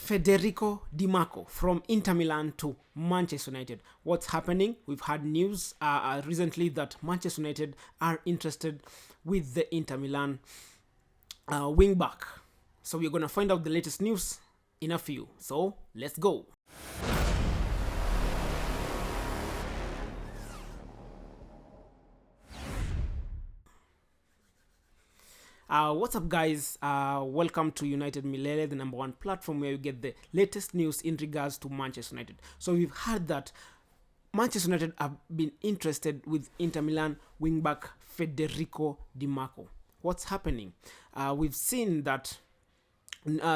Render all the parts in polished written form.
Federico Dimarco from Inter Milan to Manchester United. What's happening? We've had news recently that Manchester United are interested with the Inter Milan wingback. So we're going to find out the latest news in a few. So let's go. What's up, guys? Welcome to United Milele, the #1 platform where you get the latest news in regards to Manchester United. So we've heard that Manchester United have been interested with Inter Milan wingback Federico Dimarco. What's happening? We've seen that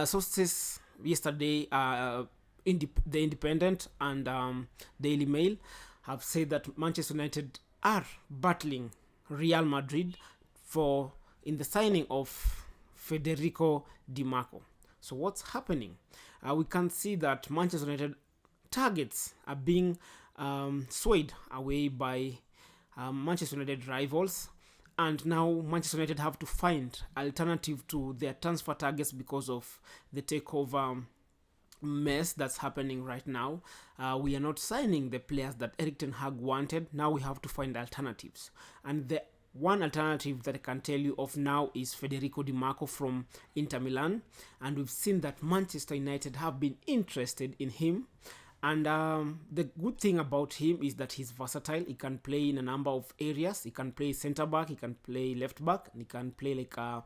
sources yesterday, The Independent and Daily Mail have said that Manchester United are battling Real Madrid in the signing of Federico Dimarco. So what's happening? We can see that Manchester United targets are being swayed away by Manchester United rivals, and now Manchester United have to find alternative to their transfer targets because of the takeover mess that's happening right now. We are not signing the players that Erik ten Hag wanted. Now we have to find alternatives, and the one alternative that I can tell you of now is Federico Dimarco from Inter Milan, and we've seen that Manchester United have been interested in him. And the good thing about him is that he's versatile. He can play in a number of areas. He can play center back, he can play left back, and he can play like a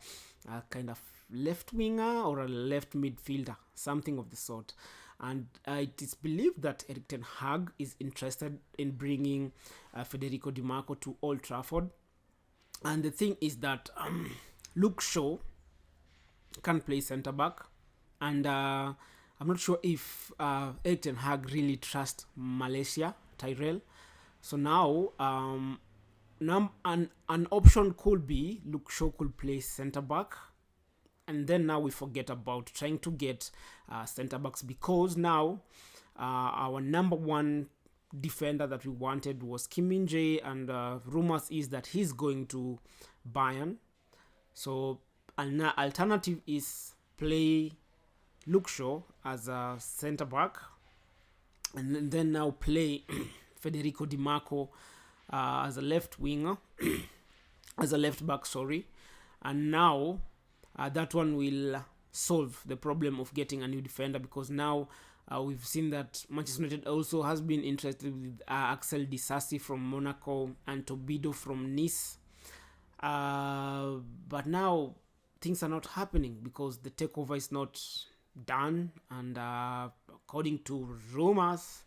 kind of left winger or a left midfielder, something of the sort. And it is believed that Erik ten Hag is interested in bringing Federico Dimarco to Old Trafford. And the thing is that Luke Shaw can play center back, and I'm not sure if Erik ten Hag really trusts Malaysia Tyrell. So now an option could be Luke Shaw could play center back, and then now we forget about trying to get center backs, because now our #1 defender that we wanted was Kim Min-jae, and rumors is that he's going to Bayern. So an alternative is play Luke Shaw as a center back, and then now play Federico Dimarco as a left winger, as a left back, sorry. And now that one will solve the problem of getting a new defender, because now we've seen that Manchester United also has been interested with Axel Disasi from Monaco and Tobido from Nice. But now things are not happening because the takeover is not done. And according to rumors,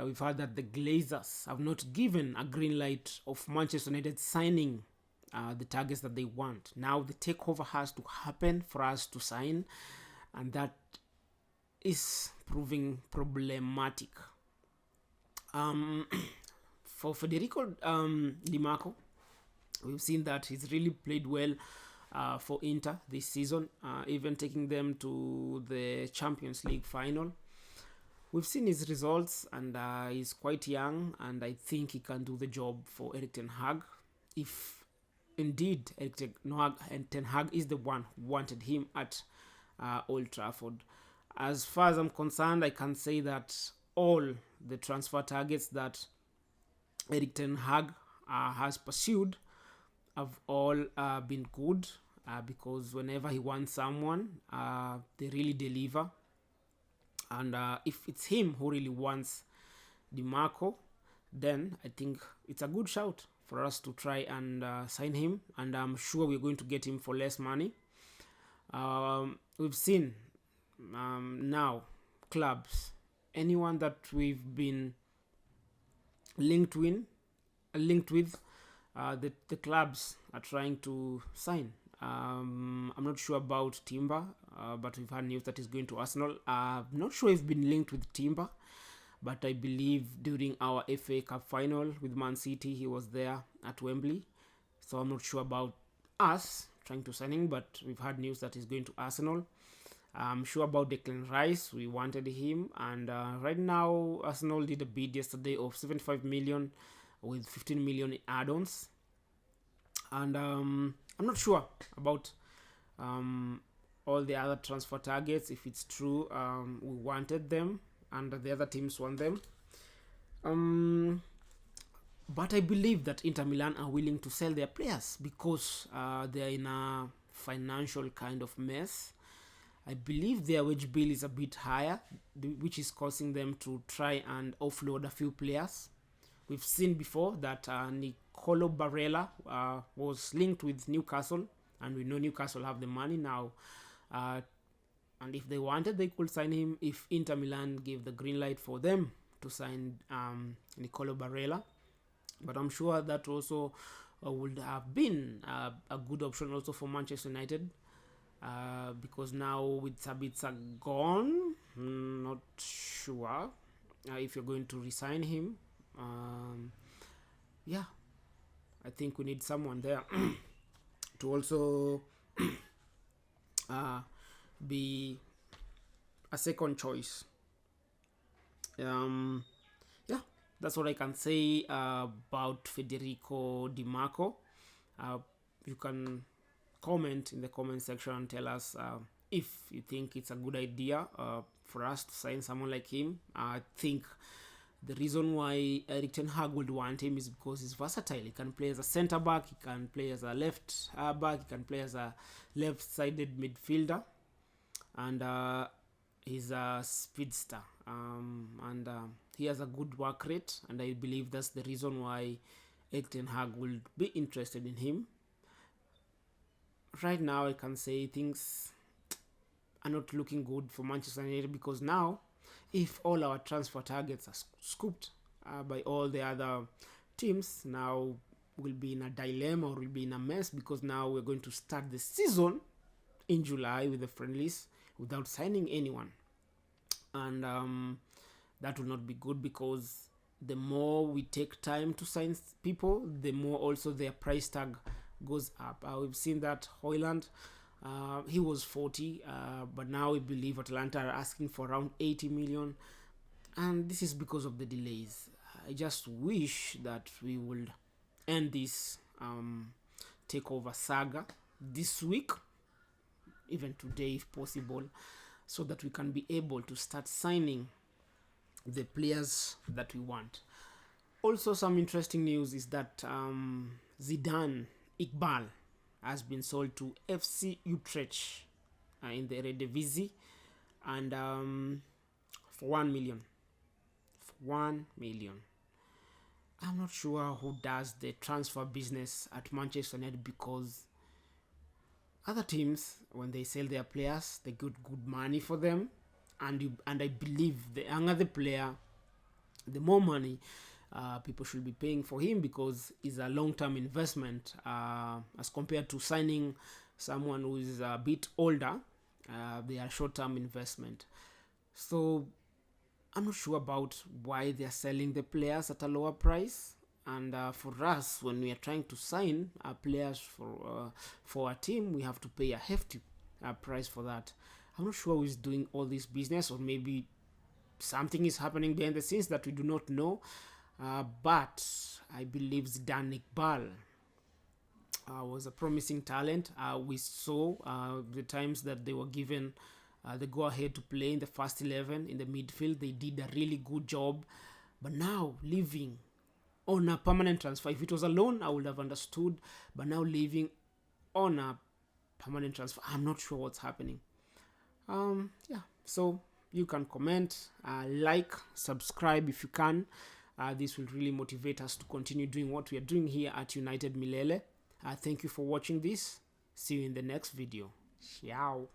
we've heard that the Glazers have not given a green light of Manchester United signing the targets that they want. Now the takeover has to happen for us to sign, and that is proving problematic. For Federico Dimarco, we've seen that he's really played well for Inter this season, even taking them to the Champions League final. We've seen his results, and he's quite young, and I think he can do the job for Erik ten Hag, if indeed Erik ten Hag is the one who wanted him at Old Trafford. As far as I'm concerned, I can say that all the transfer targets that Erik ten Hag has pursued have all been good, because whenever he wants someone, they really deliver. And if it's him who really wants Dimarco, then I think it's a good shout for us to try and sign him, and I'm sure we're going to get him for less money. We've seen now clubs, anyone that we've been linked with, the clubs are trying to sign. I'm not sure about Timber, but we've had news that he's going to Arsenal. I'm not sure if been linked with Timber, but I believe during our FA Cup final with Man City, he was there at Wembley. So I'm not sure about us trying to sign him, but we've had news that he's going to Arsenal. I'm sure about Declan Rice. We wanted him, and right now Arsenal did a bid yesterday of 75 million with 15 million in add-ons. And I'm not sure about all the other transfer targets. If it's true, we wanted them and the other teams want them. But I believe that Inter Milan are willing to sell their players because they're in a financial kind of mess. I believe their wage bill is a bit higher, which is causing them to try and offload a few players. We've seen before that Nicolo Barella was linked with Newcastle, and we know Newcastle have the money now. And if they wanted, they could sign him if Inter Milan gave the green light for them to sign Nicolo Barella. But I'm sure that also would have been a good option also for Manchester United, because now with Sabitzer gone, not sure if you're going to resign him. Yeah, I think we need someone there to also be a second choice. Yeah, that's what I can say about Federico Dimarco. You can comment in the comment section and tell us if you think it's a good idea for us to sign someone like him. I think the reason why Erik ten Hag would want him is because he's versatile. He can play as a center back, he can play as a left back, he can play as a left-sided midfielder, and he's a speedster, and he has a good work rate, and I believe that's the reason why Erik ten Hag will be interested in him. Right now, I can say things are not looking good for Manchester United, because now, if all our transfer targets are scooped by all the other teams, now we'll be in a dilemma, or we'll be in a mess, because now we're going to start the season in July with the friendlies without signing anyone, and that will not be good, because the more we take time to sign people, the more also their price tag goes up. We've seen that Højlund, he was 40, but now we believe Atalanta are asking for around 80 million, and this is because of the delays. I just wish that we would end this takeover saga this week, even today if possible, so that we can be able to start signing the players that we want. Also, some interesting news is that Zidane IQBAL has been sold to FC Utrecht in the Eredivisie, and for 1 million. For 1 million. I'm not sure who does the transfer business at Manchester United, because other teams, when they sell their players, they get good money for them, and I believe the younger the player, the more money people should be paying for him, because it's a long-term investment as compared to signing someone who is a bit older. They are short-term investment. So I'm not sure about why they are selling the players at a lower price. And for us, when we are trying to sign players for our team, we have to pay a hefty price for that. I'm not sure who is doing all this business, or maybe something is happening behind the scenes that we do not know. But I believe Zidane IQBAL was a promising talent. We saw the times that they were given the go-ahead to play in the first 11 in the midfield. They did a really good job. But now, leaving on a permanent transfer. If it was a loan, I would have understood. But now leaving on a permanent transfer, I'm not sure what's happening. Yeah, so you can comment, like, subscribe if you can. This will really motivate us to continue doing what we are doing here at United Milele. Thank you for watching this. See you in the next video. Ciao.